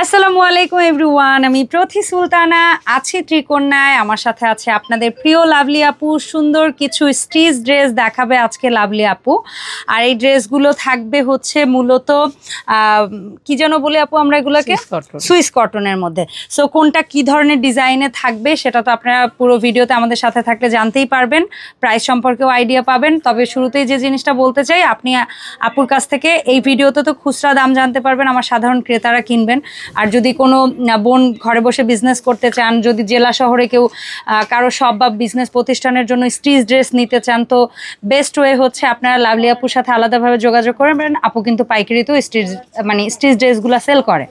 আসসালামু আলাইকুম এভরিওয়ান, আমি প্রথি সুলতানা আছি ত্রিকোণায়। আমার সাথে আছে আপনাদের প্রিয় লাভলি আপু। সুন্দর কিছু স্টিচ ড্রেস দেখাবে আজকে লাভলি আপু। আর এই ড্রেসগুলো থাকবে হচ্ছে মূলত কি যেন বলি আপু আমরা এগুলোকে, সুইস কটনের মধ্যে। সো কোনটা কি ধরনের ডিজাইনে থাকবে সেটা তো আপনারা পুরো ভিডিওতে আমাদের সাথে থাকলে জানতেই পারবেন, প্রাইস সম্পর্কেও আইডিয়া পাবেন। তবে শুরুতেই যে জিনিসটা বলতে চাই, আপনি আপুর কাছ থেকে এই ভিডিওতে তো খুচরা দাম জানতে পারবেন, আমার সাধারণ ক্রেতারা কিনবেন। আর যদি কোনো বোন ঘরে বসে বিজনেস করতে চান, যদি জেলা শহরে কেউ কারো শপ বা বিজনেস প্রতিষ্ঠানের জন্য স্টিচ ড্রেস নিতে চান, তো বেস্ট ওয়ে হচ্ছে আপনারা লাভলি আপুর সাথে আলাদাভাবে যোগাযোগ করবেন। আপু কিন্তু পাইকারিতেও স্টিচ ড্রেসগুলো সেল করে,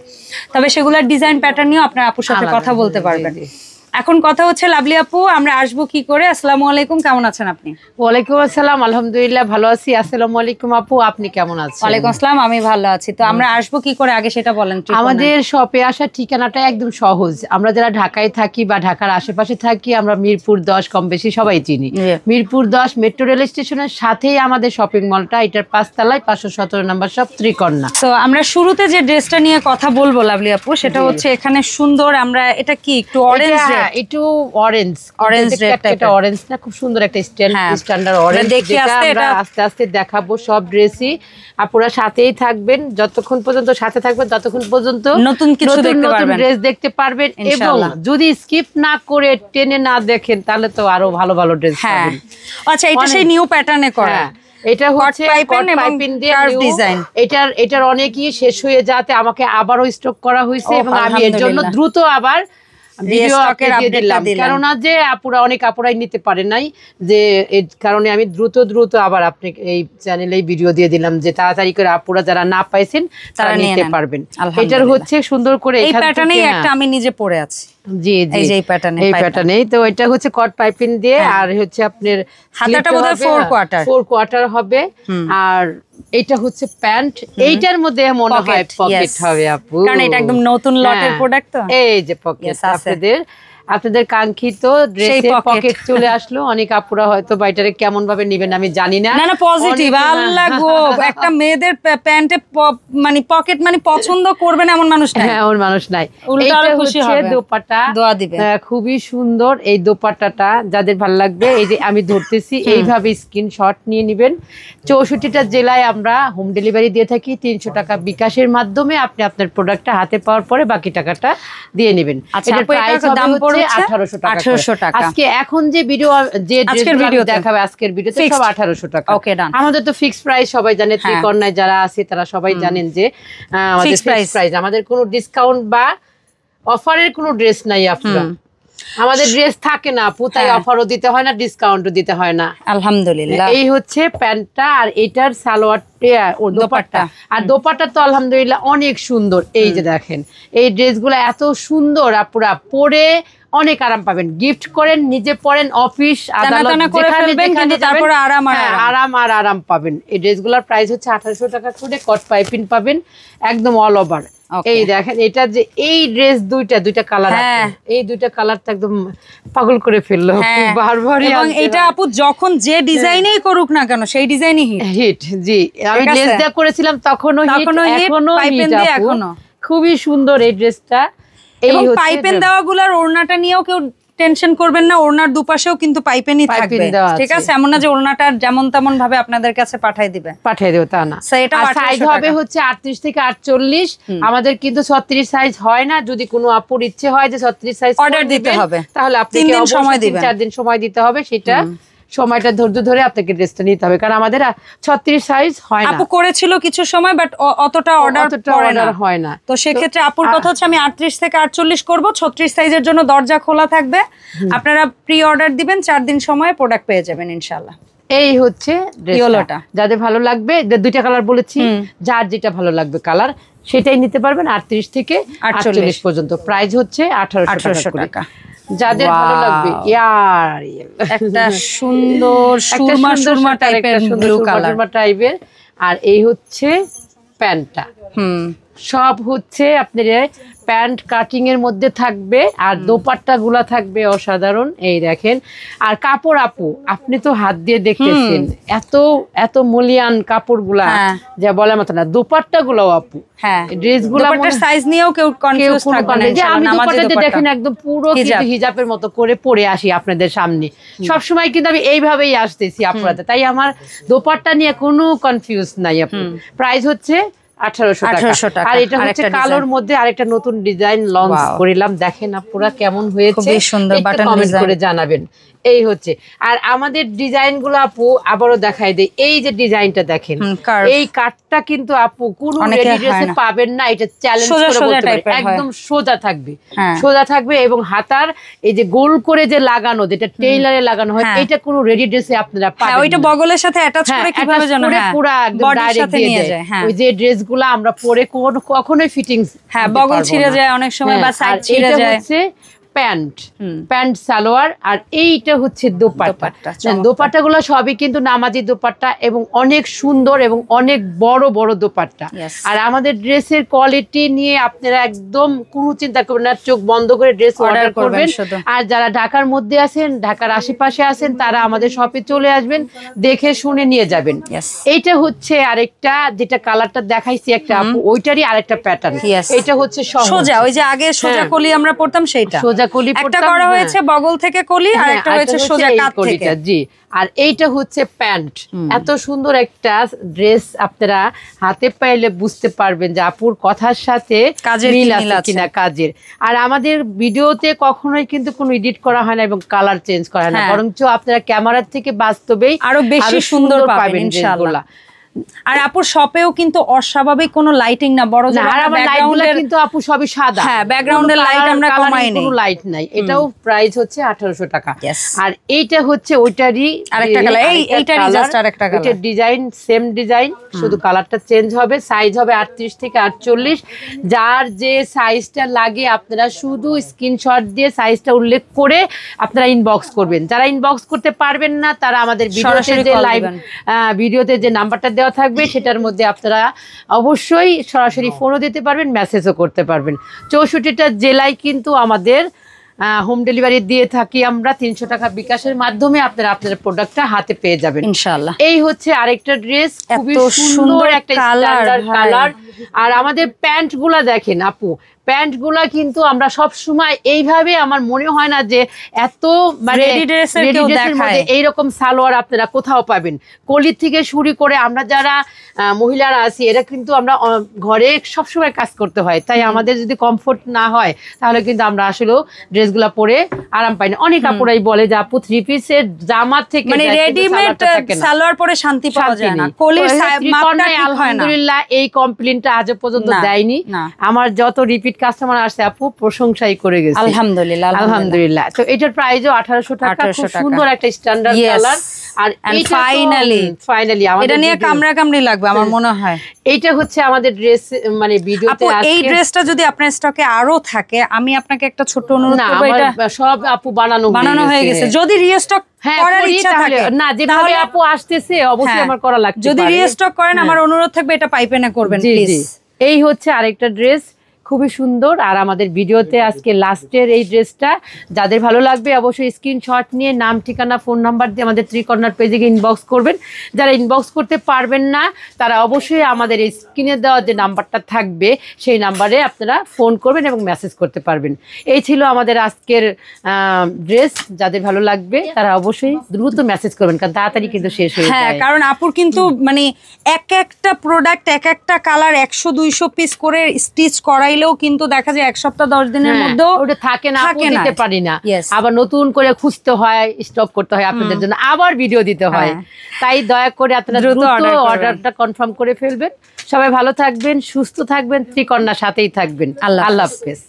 তবে সেগুলোর ডিজাইন প্যাটার্ন নিয়েও আপনারা আপুর সাথে কথা বলতে পারবেন। এখন কথা হচ্ছে লাভলি আপু, আমরা আসবো কি করে? আসসালামু আলাইকুম, কেমন আছেন আপনি? ওয়ালাইকুম আসসালাম, আলহামদুলিল্লাহ ভালো আছি। আসসালামু আলাইকুম আপু, আপনি কেমন আছেন? ওয়ালাইকুম আসসালাম, আমি ভালো আছি। তো আমরা আসবো কি করে আগে সেটা বলেন। আমাদের শপে আসার ঠিকানাটা একদম সহজ। আমরা যারা ঢাকায় থাকি বা ঢাকার আশেপাশে থাকি, আমরা মিরপুর 10 কম বেশি সবাই চিনি। মিরপুর 10 মেট্রো রেল স্টেশনের সাথেই আমাদের শপিং মলটা, এটার 5 তলায় 517 নম্বর শপ, ত্রিকোণা। তো আমরা শুরুতে যে ড্রেসটা নিয়ে কথা বলবো লাভলি আপু, সেটা হচ্ছে এখানে সুন্দর, আমরা এটা কি একটু অরেঞ্জ, একটু অরেঞ্জ একটা অরেঞ্জ না, খুব সুন্দর একটা স্ট্যান্ডার্ড অরেঞ্জ, যেটা আমরা আস্তে আস্তে দেখাবো। সব ড্রেসই আপনারা সাথেই থাকবেন, যতক্ষণ পর্যন্ত সাথে থাকবেন ততক্ষণ পর্যন্ত নতুন কিছু দেখতে পারবেন, ড্রেস দেখতে পারবেন। এবং যদি স্কিপ না করে টেনে না দেখেন তাহলে তো আরো ভালো ভালো ড্রেস পাবেন। আচ্ছা, এটা সেই নিউ প্যাটার্নে করা, এটা হচ্ছে পাইপিং দিয়ে ডিজাইন। এটার অনেকই শেষ হয়ে যাতে আমাকে আবারও স্টক করা হয়েছে, এবং আমি এর জন্য দ্রুত আবার কেননা যে আপুরা অনেক আপুরাই নিতে পারে নাই, যে এর কারণে আমি দ্রুত আবার আপনি এই চ্যানেলে ভিডিও দিয়ে দিলাম যে তাড়াতাড়ি করে আপুরা যারা না পাইছেন তারা নিতে পারবেন। এটার হচ্ছে সুন্দর করে এই প্যাটার্নেই একটা আমি নিজে পরে আছি। জি জি, এই প্যাটার্নেই তো। এটা হচ্ছে কট পাইপিং দিয়ে, আর হচ্ছে আপনার হাতাটা বোধহয় 4 কোয়ার্টার হবে। আর এটা হচ্ছে প্যান্ট, এইটার মধ্যে মনে হয় পকেট হবে আপু, কারণ এটা একদম নতুন লটের প্রোডাক্ট। তো এই যে পকেট আপনাদের কাঙ্ক্ষিত ড্রেসে পকেট চলে আসলো। অনেক আপুরা হয়তো বাইটারে কেমন ভাবে নেবেন আমি জানি না। না পজিটিভ, আল্লাহ গো, একটা মেয়েদের প্যান্টে মানে পকেট মানে পছন্দ করবেন এমন মানুষ নাই। হ্যাঁ, এমন মানুষ নাই। এইটা হচ্ছে দোপাট্টা, দোয়া দিবেন, খুবই সুন্দর এই দোপাট্টাটা। যাদের ভালো লাগবে, এই যে আমি ধরতেছি, এইভাবে স্ক্রিনশট নিয়ে নেবেন। 64টা জেলায় আমরা হোম ডেলিভারি দিয়ে থাকি। 300 টাকা বিকাশের মাধ্যমে আপনি আপনার প্রোডাক্টটা হাতে পাওয়ার পরে বাকি টাকাটা দিয়ে নেবেন। এটার প্রাইস দাম পড়বে 1800 টাকা। আজকে এখন যে ভিডিও, যে আজকের ভিডিও দেখাবে, আজকের ভিডিওতে সব 1800 টাকা। ওকে, ডান। আমাদের তো ফিক্সড প্রাইস সবাই জানে, ত্রিকোণায় যারা আছে তারা সবাই জানেন যে আমাদের ফিক্সড প্রাইস। আমাদের কোনো ডিসকাউন্ট বা অফারের কোনো ড্রেস নাই আপনারা। আমাদের ড্রেস থাকে না আপু, তাই অফারও দিতে হয় না, ডিসকাউন্টও দিতে হয় না, আলহামদুলিল্লাহ। এই হচ্ছে প্যান্টটা, আর এটার সালোয়ার দোপাট্টা। আর দোপাট্টা তো আলহামদুলিল্লাহ অনেক সুন্দর। এই যে দেখেন, এই ড্রেসগুলো এত সুন্দর, আপুরা পরে অনেক আরাম পাবেন। গিফট করেন, নিজে পরেন, অফিস আদালত আরাম পাবেন। এই ড্রেসগুলোর প্রাইস হচ্ছে 1800 টাকা করে। কট পাইপিং পাবেন একদম অল ওভার। এই দেখেন, এটা যে এই ড্রেস দুইটা কালার আছে, এই দুইটা কালারটা একদম পাগল করে ফেললো বারবারই। এবং এটা আপু যখন যে ডিজাইনেই করুক না কেন, সেই ডিজাইনই হিট। জি, আমি ড্রেস দেয়া করেছিলাম তখনও হিট, এখনো খুবই সুন্দর এই ড্রেসটা। এই পাইপেন দেওয়াগুলোর ওড়নাটা নিয়েও কেউ টেনশন করবেন না, ওড়নার দুপাশেও কিন্তু পাইপেনই থাকবে, ঠিক আছে? এমন না যে ওড়নাটা যেমন তেমন ভাবে আপনাদের কাছে পাঠিয়ে দিবে তা না। সাইজ হবে হচ্ছে 38 থেকে 48। আমাদের কিন্তু 36 সাইজ হয় না। যদি কোনো আপুর ইচ্ছে হয় যে 36 সাইজ অর্ডার দিতে হবে, তাহলে আপনি 3-4 দিন সময় দিতে হবে। সেটা সময়টা ধৈর্য ধরে আপনাকে ড্রেসটা নিতে হবে, কারণ আমাদের 36 সাইজ হয় না। আপু করেছিল কিছু সময়, বাট অতটা অর্ডার হয় না। তো সেক্ষেত্রে আপুর কথা হচ্ছে আমি 38 থেকে 48 করব। 36 সাইজের জন্য দরজা খোলা থাকবে, আপনারা প্রি অর্ডার দিবেন, 4 দিন সময়ে প্রোডাক্ট পেয়ে যাবেন ইনশাআল্লাহ। এই হচ্ছে ড্রেসটা, যাদের ভালো লাগবে, দুইটা কালার বলেছি, যার যেটা ভালো লাগবে কালার সেটাই নিতে পারবেন। 38 থেকে 48 পর্যন্ত প্রাইস হচ্ছে 1800 টাকা। যাদের ভালো লাগবে, একটা সুন্দর সুরমা টাইপের ব্লু কালার টাইপের। আর এই হচ্ছে প্যান্টটা, সব হচ্ছে আপনার প্যান্ট কাটিং এর মধ্যে থাকবে আর দোপাট্টা গুলা থাকবে অসাধারণ। এই দেখেন, আর কাপড় আপু আপনি তো হাত দিয়ে দেখতেছেন এত এত মূল্যায়ন কাপড় গুলা যা বলার মতো না। দোপাট্টা গুলাও আপু ড্রেসগুলোর সাইজ নিয়েও কেউ কনফিউজ থাকবে না। যে আমি দোপাট্টাতে দেখেন একদম পুরো কিন্তু হিজাবের মতো করে পরে আসি আপনাদের সামনে, সব সময় কিন্তু আমি এইভাবেই আসতেছি আপনাদের, তাই আমার দোপাট্টা নিয়ে কোনো কনফিউজ নাই আপু। প্রাইস হচ্ছে 1800 টাকা। আর এটা হচ্ছে কালোর মধ্যে আরেকটা নতুন ডিজাইন লঞ্চ করিলাম, দেখেন আপুরা কেমন হয়েছে, সুন্দর বাটন কমেন্ট করে জানাবেন। এই হচ্ছে, আর আমাদের ডিজাইন গুলো আপু আবারও দেখাই দেয়। এই যে ডিজাইনটা দেখেন, এই কাটটা কিন্তু আপু কোনো রেডি ড্রেসে পাবেন না, এটা চ্যালেঞ্জ করে বলতে পারি, একদম সোজা থাকবে, সোজা থাকবে এবং হাতার এই যে গোল করে যে লাগানো, যেটা টেইলারে লাগানো হয়, এটা কোনো রেডি ড্রেসে আপনারা পাবেন না। ওইটা বগলের সাথে অ্যাটাচ করে কিভাবে জানো, পুরো একদম ডাইরেক্ট দিয়ে যায়। ওই যে ড্রেসগুলো আমরা পরে কখনোই ফিটিংস, বগল ছিঁড়ে যায় অনেক সময় বা সাইড ছিঁড়ে যায়। প্যান্ট সালোয়ার, আর এইটা হচ্ছে দোপাট্টা। দোপাট্টা গুলো সবই কিন্তু নামাজি দোপাট্টা এবং অনেক সুন্দর এবং অনেক বড় বড় দোপাট্টা। আর আমাদের ড্রেসের কোয়ালিটি নিয়ে আপনারা একদম কোনো চিন্তা করবেন না, চোখ বন্ধ করে ড্রেস অর্ডার করবেন। আর যারা ঢাকার মধ্যে আছেন, ঢাকার আশেপাশে আছেন, তারা আমাদের শপে চলে আসবেন, দেখে শুনে নিয়ে যাবেন। এইটা হচ্ছে আরেকটা, যেটা কালারটা দেখাইছি একটা আপু, ওইটারই আরেকটা প্যাটার্ন। এটা হচ্ছে সোজা, ওই যে আগে সোজা কলি আমরা পড়তাম, সেইটা সোজা কলি একটা করা হয়েছে বগল থেকে কলি, আর একটা হয়েছে সোজা কাট থেকে। জি, আর এইটা হচ্ছে প্যান্ট। এত সুন্দর একটা ড্রেস আপনারা হাতে পাইলে বুঝতে পারবেন যে আপুর কথার সাথে মিল আছে কিনা কাজের। আর আমাদের ভিডিওতে কখনোই কিন্তু কোনো এডিট করা হয় না এবং কালার চেঞ্জ করা হয় না, বরঞ্চ আপনারা ক্যামেরার থেকে বাস্তবেই আরো বেশি সুন্দর পাবেন ইনশাআল্লাহ। আর আপুর শপেও কিন্তু অস্বাভাবিক কোনো লাইটিং না, বড় ব্যাকগ্রাউন্ডে কিন্তু আপু সবই সাদা, হ্যাঁ ব্যাকগ্রাউন্ডের লাইট আমরা কমাই নাই, কোনো লাইট নাই। এটাও প্রাইস হচ্ছে 1800 টাকা। আর এইটা হচ্ছে ওইটারই আরেকটা কালার, এইটারই জাস্ট আরেকটা কালার, এটা ডিজাইন সেম ডিজাইন, শুধু কালারটা চেঞ্জ হবে। সাইজ হবে 38 থেকে 48, যার যে সাইজটা লাগে আপনারা শুধু স্ক্রিনশট দিয়ে সাইজটা উল্লেখ করে আপনারা ইনবক্স করবেন। যারা ইনবক্স করতে পারবেন না, তারা আমাদের ভিডিওতে যে নাম্বারটা দেওয়া থাকবে সেটার মধ্যে আপনারা অবশ্যই সরাসরি ফোনও দিতে পারবেন, মেসেজও করতে পারবেন। 64টা জেলায় কিন্তু আমাদের হোম ডেলিভারি দিয়ে থাকি আমরা, 300 টাকা বিকাশের মাধ্যমে আপনারা আপনাদের প্রোডাক্টটা হাতে পেয়ে যাবেন ইনশাআল্লাহ। এই হচ্ছে আরেকটা ড্রেস, খুবই সুন্দর একটা স্ট্যান্ডার্ড কালার। আর আমাদের প্যান্ট গুলা দেখেন আপু, প্যান্ট গুলা কিন্তু আমরা সব সময় এইভাবে, আমার মনে হয় না যে এত মানে এইরকম সালোয়ার আপনারা কোথাও পাবেন। কলির থেকে শুরু করে আমরা যারা মহিলারা আছি, এরা কিন্তু আমরা ঘরে সবসময় কাজ করতে হয়, তাই আমাদের যদি কমফোর্ট না হয় তাহলে কিন্তু আমরা আসলেও ড্রেসগুলা পরে আরাম পাই না। অনেক আপুরাই বলে যে আপু 3 পিসের জামা থেকে মানে রেডিমেড সালোয়ার পরে শান্তি পাওয়া যায় না, কলির মাপটা ঠিক হয় না। আলহামদুলিল্লাহ এই কমপ্লেইনটা আজ পর্যন্ত দেয়নি। আমার যত রিপিট কাস্টমার আসছে আপু প্রশংসাই করে গেছে আলহামদুলিল্লাহ আলহামদুলিল্লাহ। তো এটার প্রাইসও 1800 টাকা, খুব সুন্দর একটা স্ট্যান্ডার্ড কালার। আর ফাইনালি এটা নিয়ে কামড়াকামড়ি লাগবে আমার মনে হয়। এইটা হচ্ছে আমাদের ড্রেস, মানে ভিডিওতে এই ড্রেসটা যদি আপনার স্টকে আরো থাকে, আমি আপনাকে একটা ছোট অনুরোধ করব, এটা সব আপু বানানো হয়ে গেছে, যদি রিস্টক করার ইচ্ছা থাকে না, যেভাবে আপু আসতেছে অবশ্যই আমার করা লাগবে, যদি রিস্টক করেন আমার অনুরোধ থাকবে এটা পাইপেনে করবেন প্লিজ। এই হচ্ছে আরেকটা ড্রেস, খুবই সুন্দর। আর আমাদের ভিডিওতে আজকে লাস্টের এই ড্রেসটা যাদের ভালো লাগবে অবশ্যই স্ক্রিনশট নিয়ে নাম, ঠিকানা, ফোন নাম্বার দিয়ে আমাদের 3 কর্নার পেজে ইনবক্স করবেন। যারা ইনবক্স করতে পারবেন না, তারা অবশ্যই আমাদের এই স্ক্রিনে দেওয়া যে নাম্বারটা থাকবে সেই নাম্বারে আপনারা ফোন করবেন এবং মেসেজ করতে পারবেন। এই ছিল আমাদের আজকের ড্রেস। যাদের ভালো লাগবে তারা অবশ্যই দ্রুত মেসেজ করবেন, কারণ তাড়াতাড়ি কিন্তু শেষ হয়ে যায়। কারণ আপুর কিন্তু মানে এক একটা প্রোডাক্ট, এক একটা কালার 100-200 পিস করে স্টিচ করাই কিন্তু দেখা যায় 1 সপ্তাহ 10 দিনের মধ্যে ওটা থাকে না, দিতে পারি না, আবার নতুন করে খুঁজতে হয়, স্টক করতে হয়, আপনাদের জন্য আবার ভিডিও দিতে হয়। তাই দয়া করে আপনারা দ্রুত অর্ডারটা কনফার্ম করে ফেলবেন। সবাই ভালো থাকবেন, সুস্থ থাকবেন, ত্রিকন্যার সাথেই থাকবেন। আল্লাহ হাফেজ।